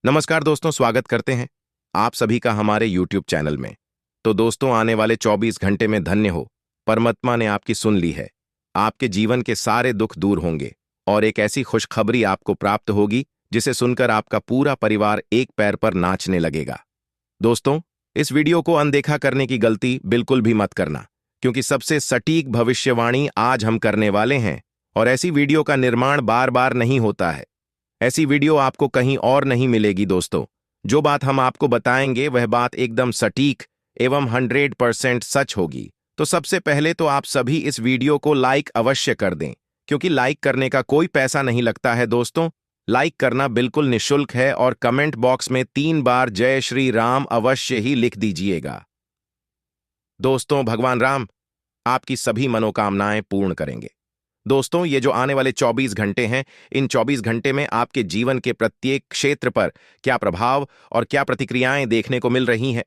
नमस्कार दोस्तों, स्वागत करते हैं आप सभी का हमारे YouTube चैनल में। तो दोस्तों, आने वाले 24 घंटे में धन्य हो, परमात्मा ने आपकी सुन ली है। आपके जीवन के सारे दुख दूर होंगे और एक ऐसी खुशखबरी आपको प्राप्त होगी जिसे सुनकर आपका पूरा परिवार एक पैर पर नाचने लगेगा। दोस्तों, इस वीडियो को अनदेखा करने की गलती बिल्कुल भी मत करना, क्योंकि सबसे सटीक भविष्यवाणी आज हम करने वाले हैं और ऐसी वीडियो का निर्माण बार बार नहीं होता है। ऐसी वीडियो आपको कहीं और नहीं मिलेगी दोस्तों। जो बात हम आपको बताएंगे वह बात एकदम सटीक एवं 100% सच होगी। तो सबसे पहले तो आप सभी इस वीडियो को लाइक अवश्य कर दें, क्योंकि लाइक करने का कोई पैसा नहीं लगता है दोस्तों। लाइक करना बिल्कुल निःशुल्क है और कमेंट बॉक्स में 3 बार जय श्री राम अवश्य ही लिख दीजिएगा। दोस्तों, भगवान राम आपकी सभी मनोकामनाएं पूर्ण करेंगे। दोस्तों, ये जो आने वाले 24 घंटे हैं, इन 24 घंटे में आपके जीवन के प्रत्येक क्षेत्र पर क्या प्रभाव और क्या प्रतिक्रियाएं देखने को मिल रही हैं।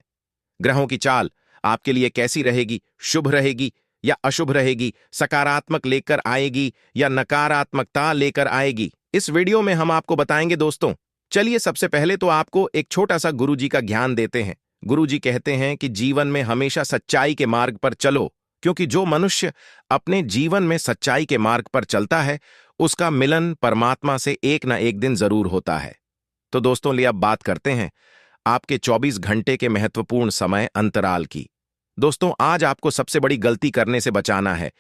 ग्रहों की चाल आपके लिए कैसी रहेगी, शुभ रहेगी या अशुभ रहेगी, सकारात्मक लेकर आएगी या नकारात्मकता लेकर आएगी, इस वीडियो में हम आपको बताएंगे दोस्तों। चलिए, सबसे पहले तो आपको एक छोटा सा गुरुजी का ज्ञान देते हैं। गुरुजी कहते हैं कि जीवन में हमेशा सच्चाई के मार्ग पर चलो, क्योंकि जो मनुष्य अपने जीवन में सच्चाई के मार्ग पर चलता है उसका मिलन परमात्मा से एक न एक दिन जरूर होता है। तो दोस्तों, लिए अब बात करते हैं आपके 24 घंटे के महत्वपूर्ण समय अंतराल की। दोस्तों, आज आपको सबसे बड़ी गलती करने से बचाना है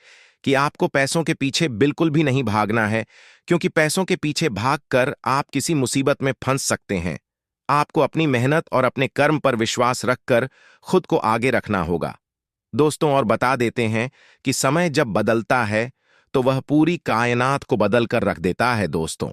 कि आपको पैसों के पीछे बिल्कुल भी नहीं भागना है, क्योंकि पैसों के पीछे भागकर आप किसी मुसीबत में फंस सकते हैं। आपको अपनी मेहनत और अपने कर्म पर विश्वास रखकर खुद को आगे रखना होगा दोस्तों। और बता देते हैं कि समय जब बदलता है तो वह पूरी कायनात को बदल कर रख देता है दोस्तों।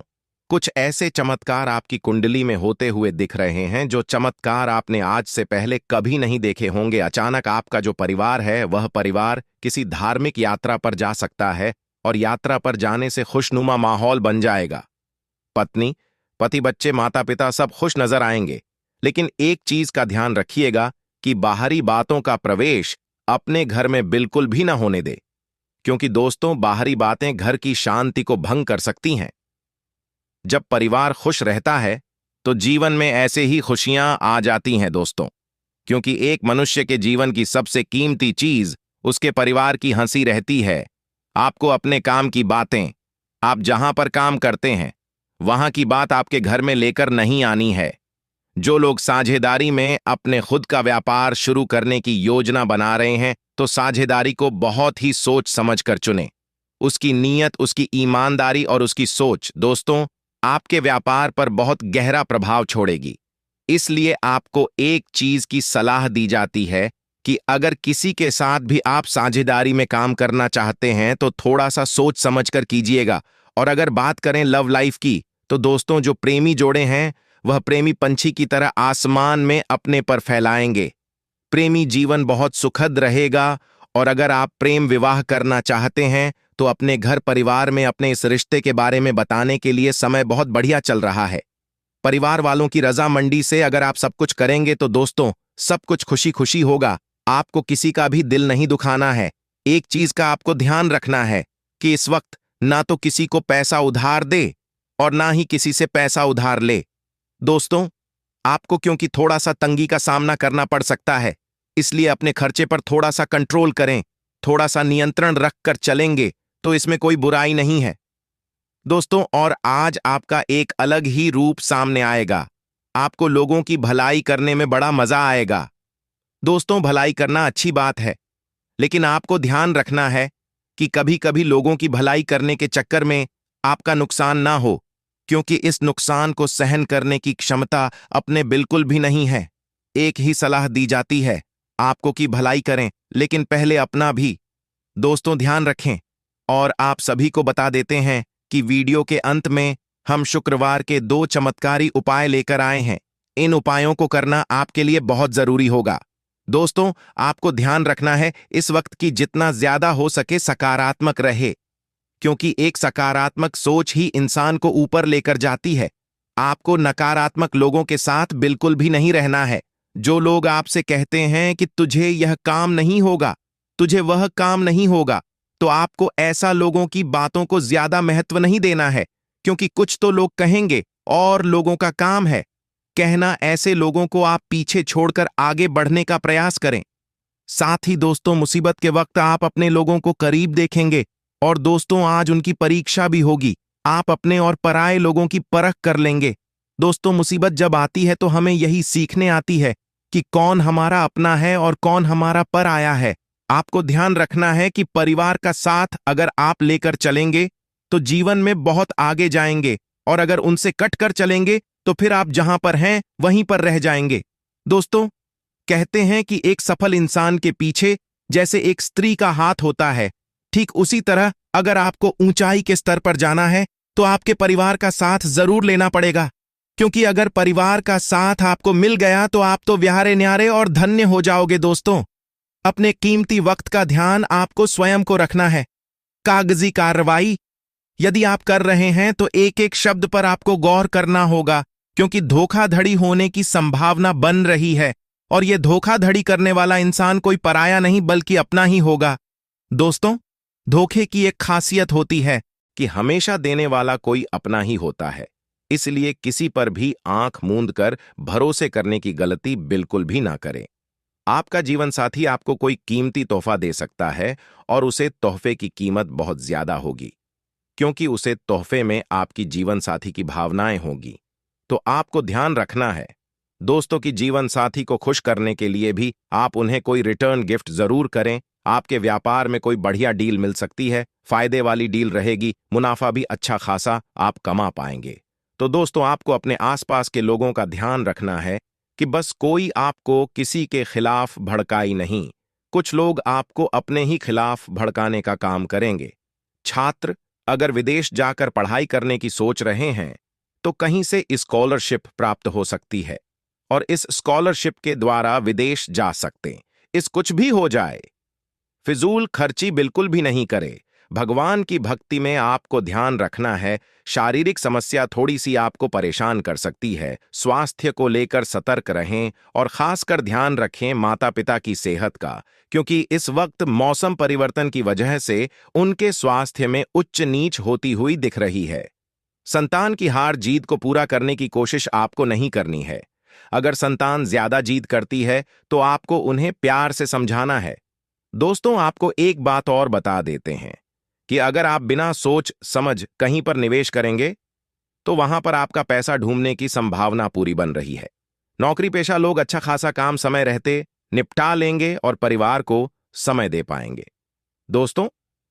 कुछ ऐसे चमत्कार आपकी कुंडली में होते हुए दिख रहे हैं जो चमत्कार आपने आज से पहले कभी नहीं देखे होंगे। अचानक आपका जो परिवार है वह परिवार किसी धार्मिक यात्रा पर जा सकता है और यात्रा पर जाने से खुशनुमा माहौल बन जाएगा। पत्नी, पति, बच्चे, माता पिता सब खुश नजर आएंगे। लेकिन एक चीज का ध्यान रखिएगा कि बाहरी बातों का प्रवेश अपने घर में बिल्कुल भी ना होने दे, क्योंकि दोस्तों, बाहरी बातें घर की शांति को भंग कर सकती हैं। जब परिवार खुश रहता है तो जीवन में ऐसे ही खुशियां आ जाती हैं दोस्तों, क्योंकि एक मनुष्य के जीवन की सबसे कीमती चीज उसके परिवार की हंसी रहती है। आपको अपने काम की बातें, आप जहां पर काम करते हैं वहां की बात आपके घर में लेकर नहीं आनी है। जो लोग साझेदारी में अपने खुद का व्यापार शुरू करने की योजना बना रहे हैं तो साझेदारी को बहुत ही सोच समझ कर चुनें। उसकी नीयत, उसकी ईमानदारी और उसकी सोच दोस्तों आपके व्यापार पर बहुत गहरा प्रभाव छोड़ेगी। इसलिए आपको एक चीज की सलाह दी जाती है कि अगर किसी के साथ भी आप साझेदारी में काम करना चाहते हैं तो थोड़ा सा सोच समझ कर कीजिएगा। और अगर बात करें लव लाइफ की, तो दोस्तों, जो प्रेमी जोड़े हैं वह प्रेमी पंछी की तरह आसमान में अपने पर फैलाएंगे। प्रेमी जीवन बहुत सुखद रहेगा। और अगर आप प्रेम विवाह करना चाहते हैं तो अपने घर परिवार में अपने इस रिश्ते के बारे में बताने के लिए समय बहुत बढ़िया चल रहा है। परिवार वालों की रजामंदी से अगर आप सब कुछ करेंगे तो दोस्तों सब कुछ खुशी खुशी होगा। आपको किसी का भी दिल नहीं दुखाना है। एक चीज का आपको ध्यान रखना है कि इस वक्त ना तो किसी को पैसा उधार दे और ना ही किसी से पैसा उधार ले। दोस्तों, आपको क्योंकि थोड़ा सा तंगी का सामना करना पड़ सकता है, इसलिए अपने खर्चे पर थोड़ा सा कंट्रोल करें। थोड़ा सा नियंत्रण रखकर चलेंगे तो इसमें कोई बुराई नहीं है दोस्तों। और आज आपका एक अलग ही रूप सामने आएगा। आपको लोगों की भलाई करने में बड़ा मजा आएगा दोस्तों। भलाई करना अच्छी बात है, लेकिन आपको ध्यान रखना है कि कभी कभी लोगों की भलाई करने के चक्कर में आपका नुकसान ना हो, क्योंकि इस नुकसान को सहन करने की क्षमता अपने बिल्कुल भी नहीं है। एक ही सलाह दी जाती है आपको कि भलाई करें, लेकिन पहले अपना भी दोस्तों ध्यान रखें। और आप सभी को बता देते हैं कि वीडियो के अंत में हम शुक्रवार के 2 चमत्कारी उपाय लेकर आए हैं। इन उपायों को करना आपके लिए बहुत जरूरी होगा दोस्तों। आपको ध्यान रखना है इस वक्त की जितना ज्यादा हो सके सकारात्मक रहे, क्योंकि एक सकारात्मक सोच ही इंसान को ऊपर लेकर जाती है। आपको नकारात्मक लोगों के साथ बिल्कुल भी नहीं रहना है। जो लोग आपसे कहते हैं कि तुझे यह काम नहीं होगा, तुझे वह काम नहीं होगा, तो आपको ऐसा लोगों की बातों को ज्यादा महत्व नहीं देना है, क्योंकि कुछ तो लोग कहेंगे और लोगों का काम है कहना ऐसे लोगों को आप पीछे छोड़कर आगे बढ़ने का प्रयास करें। साथ ही दोस्तों, मुसीबत के वक्त आप अपने लोगों को करीब देखेंगे और दोस्तों आज उनकी परीक्षा भी होगी। आप अपने और पराये लोगों की परख कर लेंगे। दोस्तों, मुसीबत जब आती है तो हमें यही सीखने आती है कि कौन हमारा अपना है और कौन हमारा पराया है। आपको ध्यान रखना है कि परिवार का साथ अगर आप लेकर चलेंगे तो जीवन में बहुत आगे जाएंगे, और अगर उनसे कट कर चलेंगे तो फिर आप जहां पर हैं वहीं पर रह जाएंगे। दोस्तों, कहते हैं कि एक सफल इंसान के पीछे जैसे एक स्त्री का हाथ होता है, ठीक उसी तरह अगर आपको ऊंचाई के स्तर पर जाना है तो आपके परिवार का साथ जरूर लेना पड़ेगा। क्योंकि अगर परिवार का साथ आपको मिल गया तो आप तो व्यारे न्यारे और धन्य हो जाओगे। दोस्तों, अपने कीमती वक्त का ध्यान आपको स्वयं को रखना है। कागजी कार्रवाई यदि आप कर रहे हैं तो एक एक शब्द पर आपको गौर करना होगा, क्योंकि धोखाधड़ी होने की संभावना बन रही है, और यह धोखाधड़ी करने वाला इंसान कोई पराया नहीं बल्कि अपना ही होगा। दोस्तों, धोखे की एक खासियत होती है कि हमेशा देने वाला कोई अपना ही होता है, इसलिए किसी पर भी आंख मूंद कर भरोसे करने की गलती बिल्कुल भी ना करें। आपका जीवन साथी आपको कोई कीमती तोहफा दे सकता है और उसे तोहफे की कीमत बहुत ज्यादा होगी, क्योंकि उसे तोहफे में आपकी जीवन साथी की भावनाएं होंगी। तो आपको ध्यान रखना है दोस्तों कि जीवन साथी को खुश करने के लिए भी आप उन्हें कोई रिटर्न गिफ्ट जरूर करें। आपके व्यापार में कोई बढ़िया डील मिल सकती है, फायदे वाली डील रहेगी, मुनाफा भी अच्छा खासा आप कमा पाएंगे। तो दोस्तों, आपको अपने आसपास के लोगों का ध्यान रखना है कि बस कोई आपको किसी के खिलाफ भड़काई नहीं। कुछ लोग आपको अपने ही खिलाफ भड़काने का काम करेंगे। छात्र अगर विदेश जाकर पढ़ाई करने की सोच रहे हैं तो कहीं से स्कॉलरशिप प्राप्त हो सकती है, और इस स्कॉलरशिप के द्वारा विदेश जा सकते। इस कुछ भी हो जाए, फिजूल खर्ची बिल्कुल भी नहीं करे। भगवान की भक्ति में आपको ध्यान रखना है। शारीरिक समस्या थोड़ी सी आपको परेशान कर सकती है। स्वास्थ्य को लेकर सतर्क रहें और खासकर ध्यान रखें माता पिता की सेहत का, क्योंकि इस वक्त मौसम परिवर्तन की वजह से उनके स्वास्थ्य में उच्च नीच होती हुई दिख रही है। संतान की हार जीत को पूरा करने की कोशिश आपको नहीं करनी है। अगर संतान ज्यादा जीत करती है तो आपको उन्हें प्यार से समझाना है। दोस्तों, आपको एक बात और बता देते हैं कि अगर आप बिना सोच समझ कहीं पर निवेश करेंगे तो वहां पर आपका पैसा ढूंढने की संभावना पूरी बन रही है। नौकरी पेशा लोग अच्छा खासा काम समय रहते निपटा लेंगे और परिवार को समय दे पाएंगे। दोस्तों,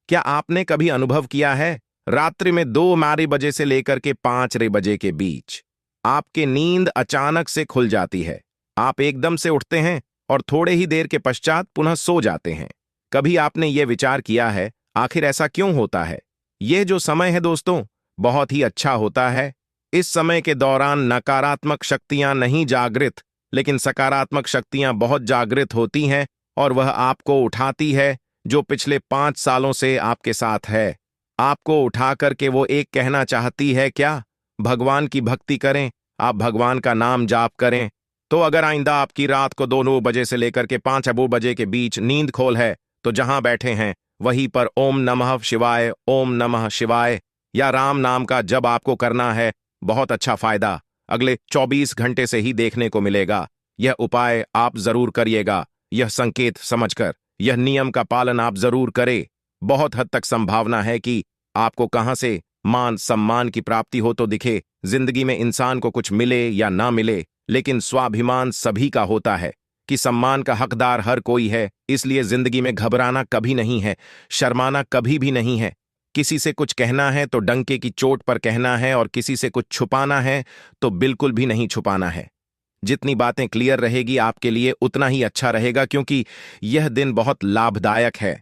क्या आपने कभी अनुभव किया है रात्रि में 2 बजे से लेकर के 5 बजे के बीच आपकी नींद अचानक से खुल जाती है, आप एकदम से उठते हैं और थोड़े ही देर के पश्चात पुनः सो जाते हैं। कभी आपने ये विचार किया है आखिर ऐसा क्यों होता है? यह जो समय है दोस्तों, बहुत ही अच्छा होता है। इस समय के दौरान नकारात्मक शक्तियां नहीं जागृत, लेकिन सकारात्मक शक्तियां बहुत जागृत होती हैं, और वह आपको उठाती है जो पिछले 5 सालों से आपके साथ है। आपको उठा करके वो एक कहना चाहती है, क्या भगवान की भक्ति करें, आप भगवान का नाम जाप करें। तो अगर आइंदा आपकी रात को 2 बजे से लेकर के 5 बजे के बीच नींद खोल है तो जहां बैठे हैं वहीं पर ओम नमः शिवाय, ओम नमः शिवाय या राम नाम का जप आपको करना है। बहुत अच्छा फायदा अगले 24 घंटे से ही देखने को मिलेगा। यह उपाय आप जरूर करिएगा। यह संकेत समझकर यह नियम का पालन आप जरूर करें। बहुत हद तक संभावना है कि आपको कहां से मान सम्मान की प्राप्ति हो तो दिखे। जिंदगी में इंसान को कुछ मिले या ना मिले, लेकिन स्वाभिमान सभी का होता है कि सम्मान का हकदार हर कोई है। इसलिए जिंदगी में घबराना कभी नहीं है, शर्माना कभी भी नहीं है। किसी से कुछ कहना है तो डंके की चोट पर कहना है, और किसी से कुछ छुपाना है तो बिल्कुल भी नहीं छुपाना है। जितनी बातें क्लियर रहेगी आपके लिए उतना ही अच्छा रहेगा, क्योंकि यह दिन बहुत लाभदायक है।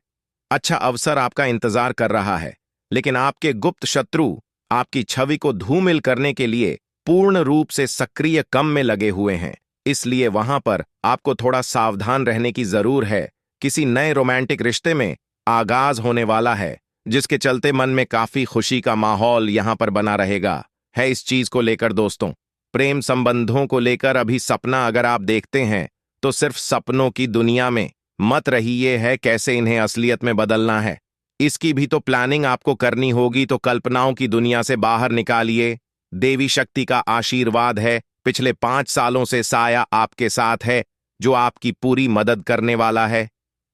अच्छा अवसर आपका इंतजार कर रहा है, लेकिन आपके गुप्त शत्रु आपकी छवि को धूमिल करने के लिए पूर्ण रूप से सक्रिय काम में लगे हुए हैं। इसलिए वहां पर आपको थोड़ा सावधान रहने की जरूर है। किसी नए रोमांटिक रिश्ते में आगाज होने वाला है, जिसके चलते मन में काफी खुशी का माहौल यहां पर बना रहेगा। है इस चीज को लेकर दोस्तों, प्रेम संबंधों को लेकर अभी सपना अगर आप देखते हैं तो सिर्फ सपनों की दुनिया में मत रहिए, है कैसे इन्हें असलियत में बदलना है इसकी भी तो प्लानिंग आपको करनी होगी। तो कल्पनाओं की दुनिया से बाहर निकालिए। देवी शक्ति का आशीर्वाद है पिछले 5 सालों से साया आपके साथ है, जो आपकी पूरी मदद करने वाला है।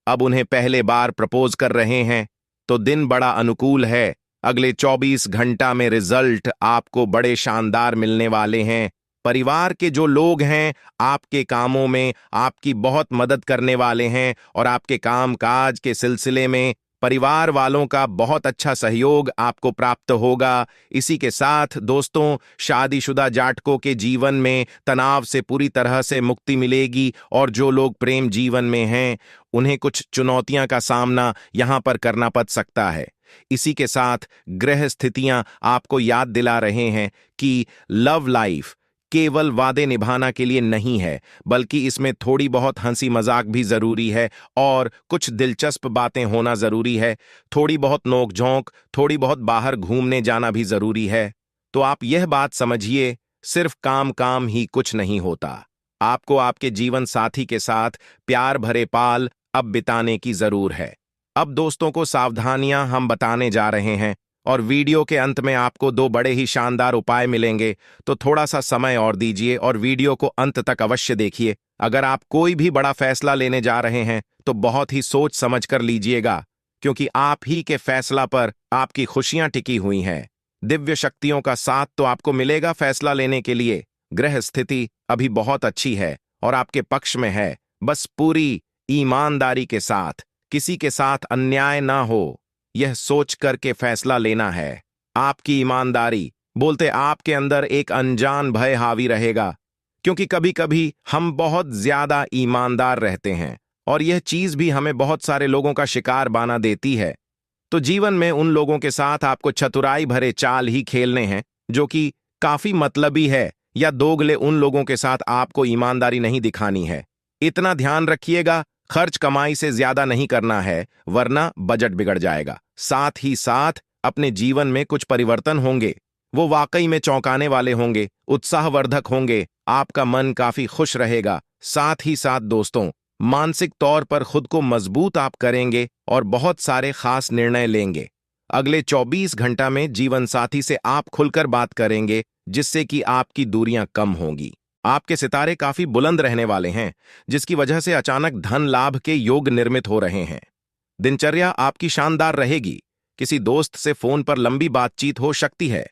अब उन्हें पहले बार प्रपोज कर रहे हैं, तो दिन बड़ा अनुकूल है। अगले 24 घंटा में रिजल्ट आपको बड़े शानदार मिलने वाले हैं। परिवार के जो लोग हैं आपके कामों में आपकी बहुत मदद करने वाले हैं और आपके काम काज के सिलसिले में परिवार वालों का बहुत अच्छा सहयोग आपको प्राप्त होगा। इसी के साथ दोस्तों, शादीशुदा जातकों के जीवन में तनाव से पूरी तरह से मुक्ति मिलेगी और जो लोग प्रेम जीवन में हैं उन्हें कुछ चुनौतियां का सामना यहां पर करना पड़ सकता है। इसी के साथ ग्रह स्थितियां आपको याद दिला रहे हैं कि लव लाइफ केवल वादे निभाना के लिए नहीं है, बल्कि इसमें थोड़ी बहुत हंसी मजाक भी जरूरी है और कुछ दिलचस्प बातें होना जरूरी है। थोड़ी बहुत नोक-झोंक, थोड़ी बहुत बाहर घूमने जाना भी जरूरी है। तो आप यह बात समझिए, सिर्फ काम काम ही कुछ नहीं होता। आपको आपके जीवन साथी के साथ प्यार भरे पाल अब बिताने की जरूर है। अब दोस्तों को सावधानियां हम बताने जा रहे हैं और वीडियो के अंत में आपको 2 बड़े ही शानदार उपाय मिलेंगे, तो थोड़ा सा समय और दीजिए और वीडियो को अंत तक अवश्य देखिए। अगर आप कोई भी बड़ा फैसला लेने जा रहे हैं तो बहुत ही सोच समझ कर लीजिएगा, क्योंकि आप ही के फैसला पर आपकी खुशियां टिकी हुई हैं। दिव्य शक्तियों का साथ तो आपको मिलेगा फैसला लेने के लिए। ग्रह स्थिति अभी बहुत अच्छी है और आपके पक्ष में है। बस पूरी ईमानदारी के साथ किसी के साथ अन्याय ना हो, यह सोच करके फैसला लेना है। आपकी ईमानदारी बोलते आपके अंदर एक अनजान भय हावी रहेगा, क्योंकि कभी कभी हम बहुत ज्यादा ईमानदार रहते हैं और यह चीज भी हमें बहुत सारे लोगों का शिकार बना देती है। तो जीवन में उन लोगों के साथ आपको चतुराई भरे चाल ही खेलने हैं जो कि काफी मतलबी है, या दोगले उन लोगों के साथ आपको ईमानदारी नहीं दिखानी है। इतना ध्यान रखिएगा, खर्च कमाई से ज्यादा नहीं करना है, वरना बजट बिगड़ जाएगा। साथ ही साथ अपने जीवन में कुछ परिवर्तन होंगे, वो वाकई में चौंकाने वाले होंगे, उत्साहवर्धक होंगे। आपका मन काफी खुश रहेगा। साथ ही साथ दोस्तों, मानसिक तौर पर खुद को मजबूत आप करेंगे और बहुत सारे खास निर्णय लेंगे। अगले 24 घंटा में जीवन साथी से आप खुलकर बात करेंगे, जिससे कि आपकी दूरियां कम होंगी। आपके सितारे काफी बुलंद रहने वाले हैं, जिसकी वजह से अचानक धन लाभ के योग निर्मित हो रहे हैं। दिनचर्या आपकी शानदार रहेगी। किसी दोस्त से फोन पर लंबी बातचीत हो सकती है।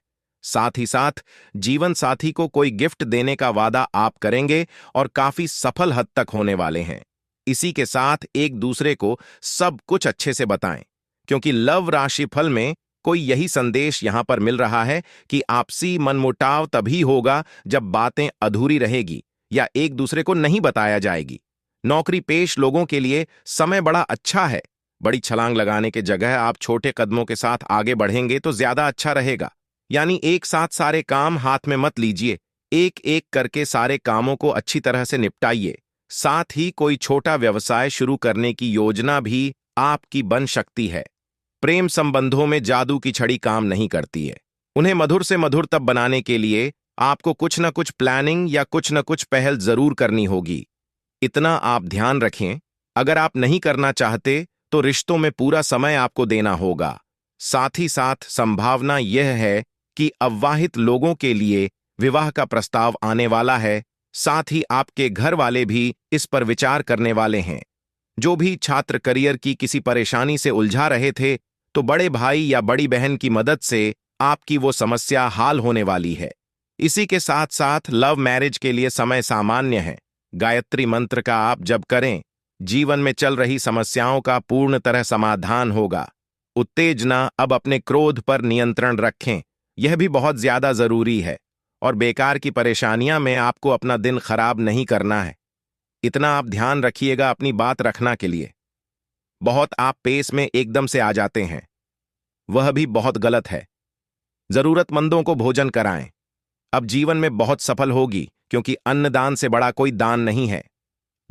साथ ही साथ जीवन साथी को कोई गिफ्ट देने का वादा आप करेंगे और काफी सफल हद तक होने वाले हैं। इसी के साथ एक दूसरे को सब कुछ अच्छे से बताएं, क्योंकि लव राशिफल में कोई यही संदेश यहां पर मिल रहा है कि आपसी मनमुटाव तभी होगा जब बातें अधूरी रहेगी या एक दूसरे को नहीं बताया जाएगी। नौकरी पेश लोगों के लिए समय बड़ा अच्छा है। बड़ी छलांग लगाने के जगह आप छोटे कदमों के साथ आगे बढ़ेंगे तो ज्यादा अच्छा रहेगा। यानी एक साथ सारे काम हाथ में मत लीजिए, एक एक करके सारे कामों को अच्छी तरह से निपटाइए। साथ ही कोई छोटा व्यवसाय शुरू करने की योजना भी आपकी बन सकती है। प्रेम संबंधों में जादू की छड़ी काम नहीं करती है। उन्हें मधुर से मधुर तब बनाने के लिए आपको कुछ न कुछ प्लानिंग या कुछ न कुछ पहल जरूर करनी होगी। इतना आप ध्यान रखें, अगर आप नहीं करना चाहते तो रिश्तों में पूरा समय आपको देना होगा। साथ ही साथ संभावना यह है कि अविवाहित लोगों के लिए विवाह का प्रस्ताव आने वाला है। साथ ही आपके घर वाले भी इस पर विचार करने वाले हैं। जो भी छात्र करियर की किसी परेशानी से उलझा रहे थे, तो बड़े भाई या बड़ी बहन की मदद से आपकी वो समस्या हाल होने वाली है। इसी के साथ साथ लव मैरिज के लिए समय सामान्य है। गायत्री मंत्र का आप जप करें, जीवन में चल रही समस्याओं का पूर्ण तरह समाधान होगा। उत्तेजना, अब अपने क्रोध पर नियंत्रण रखें, यह भी बहुत ज्यादा जरूरी है। और बेकार की परेशानियां में आपको अपना दिन खराब नहीं करना है। इतना आप ध्यान रखिएगा अपनी बात रखना के लिए। बहुत आप पेस में एकदम से आ जाते हैं, वह भी बहुत गलत है। जरूरतमंदों को भोजन कराएं। अब जीवन में बहुत सफल होगी, क्योंकि अन्नदान से बड़ा कोई दान नहीं है,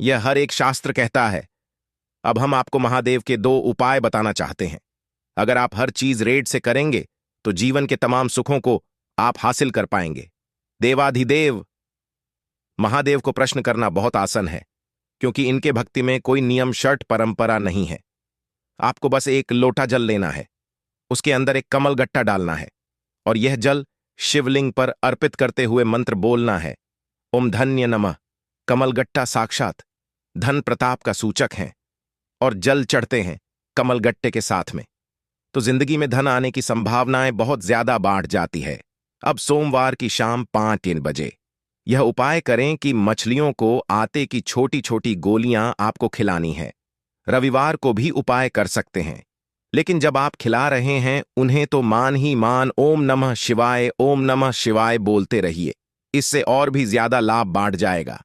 यह हर एक शास्त्र कहता है। अब हम आपको महादेव के 2 उपाय बताना चाहते हैं। अगर आप हर चीज रेड से करेंगे तो जीवन के तमाम सुखों को आप हासिल कर पाएंगे। देवाधिदेव महादेव को प्रश्न करना बहुत आसान है, क्योंकि इनके भक्ति में कोई नियम शर्त परंपरा नहीं है। आपको बस एक लोटा जल लेना है, उसके अंदर एक कमल गट्टा डालना है और यह जल शिवलिंग पर अर्पित करते हुए मंत्र बोलना है। ओम धन्य नमः। कमलगट्टा साक्षात धन प्रताप का सूचक है और जल चढ़ते हैं कमलगट्टे के साथ में, तो जिंदगी में धन आने की संभावनाएं बहुत ज्यादा बढ़ जाती है। अब सोमवार की शाम 5-3 बजे यह उपाय करें कि मछलियों को आटे की छोटी छोटी गोलियां आपको खिलानी है। रविवार को भी उपाय कर सकते हैं, लेकिन जब आप खिला रहे हैं उन्हें तो मान ही मान ओम नमः शिवाय बोलते रहिए, इससे और भी ज्यादा लाभ बांट जाएगा।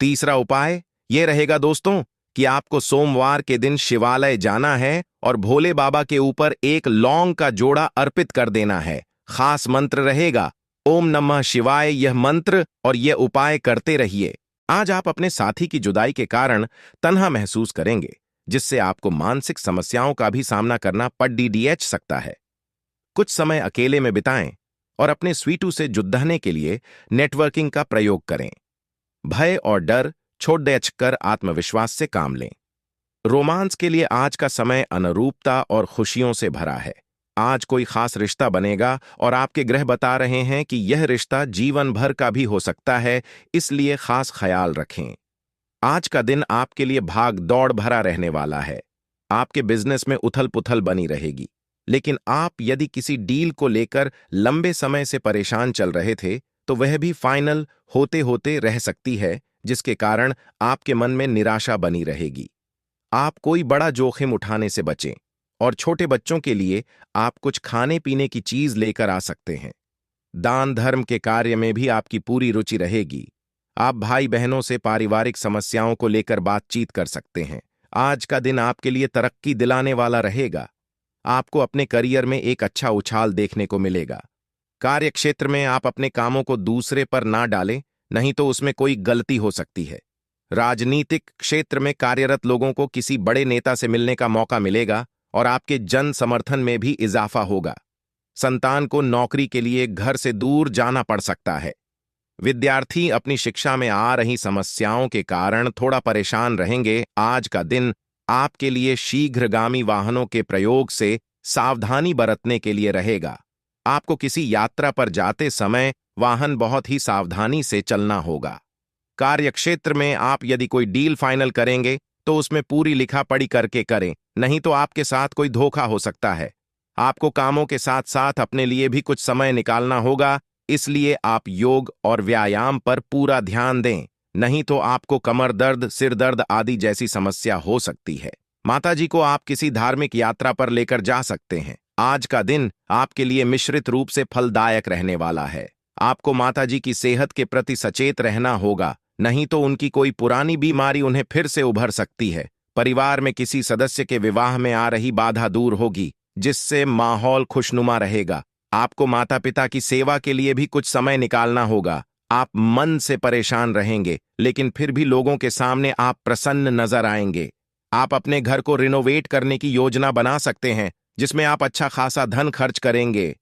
तीसरा उपाय यह रहेगा दोस्तों कि आपको सोमवार के दिन शिवालय जाना है और भोले बाबा के ऊपर एक लौंग का जोड़ा अर्पित कर देना है। खास मंत्र रहेगा ओम नमः शिवाय, यह मंत्र और यह उपाय करते रहिए। आज आप अपने साथी की जुदाई के कारण तन्हा महसूस करेंगे, जिससे आपको मानसिक समस्याओं का भी सामना करना पड़ सकता है। कुछ समय अकेले में बिताएं और अपने स्वीटू से जुड़ने के लिए नेटवर्किंग का प्रयोग करें। भय और डर छोड़ देकर आत्मविश्वास से काम लें। रोमांस के लिए आज का समय अनुरूपता और खुशियों से भरा है। आज कोई खास रिश्ता बनेगा और आपके ग्रह बता रहे हैं कि यह रिश्ता जीवन भर का भी हो सकता है, इसलिए खास ख्याल रखें। आज का दिन आपके लिए भाग दौड़ भरा रहने वाला है। आपके बिजनेस में उथल पुथल बनी रहेगी, लेकिन आप यदि किसी डील को लेकर लंबे समय से परेशान चल रहे थे तो वह भी फाइनल होते होते रह सकती है, जिसके कारण आपके मन में निराशा बनी रहेगी। आप कोई बड़ा जोखिम उठाने से बचें और छोटे बच्चों के लिए आप कुछ खाने पीने की चीज लेकर आ सकते हैं। दान धर्म के कार्य में भी आपकी पूरी रुचि रहेगी। आप भाई बहनों से पारिवारिक समस्याओं को लेकर बातचीत कर सकते हैं। आज का दिन आपके लिए तरक्की दिलाने वाला रहेगा। आपको अपने करियर में एक अच्छा उछाल देखने को मिलेगा। कार्यक्षेत्र में आप अपने कामों को दूसरे पर ना डालें, नहीं तो उसमें कोई गलती हो सकती है। राजनीतिक क्षेत्र में कार्यरत लोगों को किसी बड़े नेता से मिलने का मौका मिलेगा और आपके जन समर्थन में भी इजाफा होगा। संतान को नौकरी के लिए घर से दूर जाना पड़ सकता है। विद्यार्थी अपनी शिक्षा में आ रही समस्याओं के कारण थोड़ा परेशान रहेंगे। आज का दिन आपके लिए शीघ्रगामी वाहनों के प्रयोग से सावधानी बरतने के लिए रहेगा। आपको किसी यात्रा पर जाते समय वाहन बहुत ही सावधानी से चलना होगा। कार्यक्षेत्र में आप यदि कोई डील फाइनल करेंगे तो उसमें पूरी लिखा पढ़ी करके करें, नहीं तो आपके साथ कोई धोखा हो सकता है। आपको कामों के साथ साथ अपने लिए भी कुछ समय निकालना होगा, इसलिए आप योग और व्यायाम पर पूरा ध्यान दें, नहीं तो आपको कमर दर्द, सिर दर्द आदि जैसी समस्या हो सकती है। माताजी को आप किसी धार्मिक यात्रा पर लेकर जा सकते हैं। आज का दिन आपके लिए मिश्रित रूप से फलदायक रहने वाला है। आपको माताजी की सेहत के प्रति सचेत रहना होगा, नहीं तो उनकी कोई पुरानी बीमारी उन्हें फिर से उभर सकती है। परिवार में किसी सदस्य के विवाह में आ रही बाधा दूर होगी, जिससे माहौल खुशनुमा रहेगा। आपको माता पिता की सेवा के लिए भी कुछ समय निकालना होगा। आप मन से परेशान रहेंगे, लेकिन फिर भी लोगों के सामने आप प्रसन्न नजर आएंगे। आप अपने घर को रिनोवेट करने की योजना बना सकते हैं, जिसमें आप अच्छा खासा धन खर्च करेंगे।